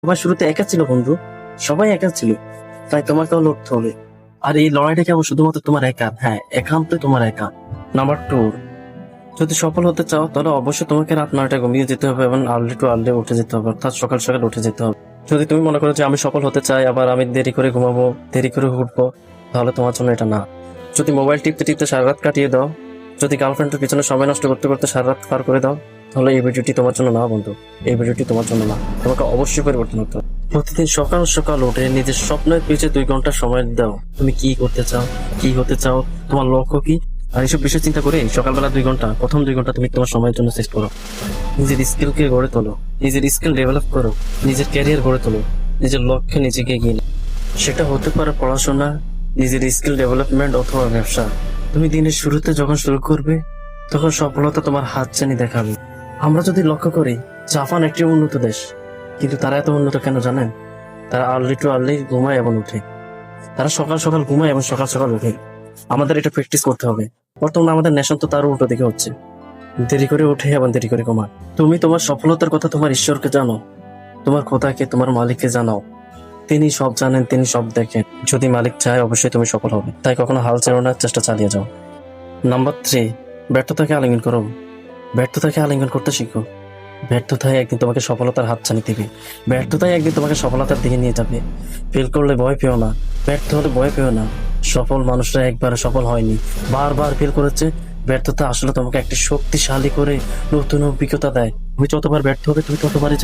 তোমার শুরুতে একা ছিল বন্ধু, সবাই একা ছিল, তাই তোমাকেও লড়তে হবে। আর এই লড়াইটা কেবল শুধুমাত্র তোমার একা, হ্যাঁ একান্ত তোমার একা। নাম্বার 2, যদি সফল হতে চাও তাহলে অবশ্যই তোমাকে রাত 9টায় ঘুমিয়ে যেতে হবে এবং আর্লি টু আর্লি উঠে যেতে হবে, অর্থাৎ সকাল সকাল উঠে যেতে হবে। যদি তুমি মনে করো যে আমি সফল হতে চাই আবার আমি দেরি করে ঘুমাবো, দেরি করে উঠবো, তাহলে তোমার জন্য এটা না। যদি মোবাইল টিপতে টিপতে সারা রাত কাটিয়ে দাও, যদি গার্লফ্রেন্ডের পিছনে সময় নষ্ট করতে করতে সারা রাত পার করে দাও, তাহলে এই ভিডিওটি তোমার জন্য না বন্ধু, এই ভিডিওটি তোমার জন্য না। তোমাকে অবশ্যই পরিবর্তন হতে হবে। প্রতিদিন সকাল সকাল উঠে নিজের স্বপ্নের পিছিয়ে 2 ঘন্টা সময় দাও। তুমি কি করতে চাও, কি হতে চাও, তোমার লক্ষ্য কি, আর এইসব বিষয় চিন্তা করে সকালবেলা 2 ঘন্টা, প্রথম 2 ঘন্টা তুমি তোমার সময়ের জন্য চেষ্টা করো। নিজের স্কিলকে গড়ে তোলো, নিজের স্কিল ডেভেলপ করো, নিজের ক্যারিয়ার গড়ে তোলো, নিজের লক্ষ্যে নিজেকে এগিয়ে নিও। সেটা হতে পারে পড়াশোনা, নিজের স্কিল ডেভেলপমেন্ট অথবা ব্যবসা। তুমি দিনের শুরুতে যখন শুরু করবে তখন সফলতা তোমার হাতছানি দেখাবে। আমরা যদি লক্ষ্য করি, জাপান একটি উন্নত দেশ, কিন্তু তারা এত উন্নত কেন জানেন? তারা আর্লি টু আর্লি ঘুমায় এবং উঠে। তারা সকাল সকাল ঘুমায় এবং সকাল সকাল উঠে। আমাদের এটা প্র্যাকটিস করতে হবে। বর্তমানে আমাদের নেশন তো তার উল্টো দিকে হচ্ছে, দেরি করে উঠে এবং দেরি করে ঘুমায়। তুমি তোমার সফলতার কথা তোমার ঈশ্বরকে জানো, তোমার খোদাকে, তোমার মালিককে জানাও। তিনি সব জানেন, তিনি সব দেখেন। যদি মালিক চায় অবশ্যই তুমি সফল হবে, তাই কখনো হাল ছেড়ো না, চেষ্টা চালিয়ে যাও। নাম্বার 3, ব্যর্থতাকে আলিঙ্গন করো। ব্যর্থতাকে আলিঙ্গন করতে শিখো। ব্যর্থতায় একদিন তোমাকে সফলতার হাতছানি দিবে, ব্যর্থতায় একদিন তোমাকে সফলতার দিকে নিয়ে যাবে। ফেল করলে ভয় পেও না, ব্যর্থ হলে ভয় পেও না। সফল মানুষরা একবার সফল হয়নি, বারবার ফেল করেছে। ব্যর্থতা আসলে তোমাকে একটি শক্তিশালী করে নতুন অভিজ্ঞতা দেয়। তুমি যতবার ব্যর্থ হবে তুমি ততবারই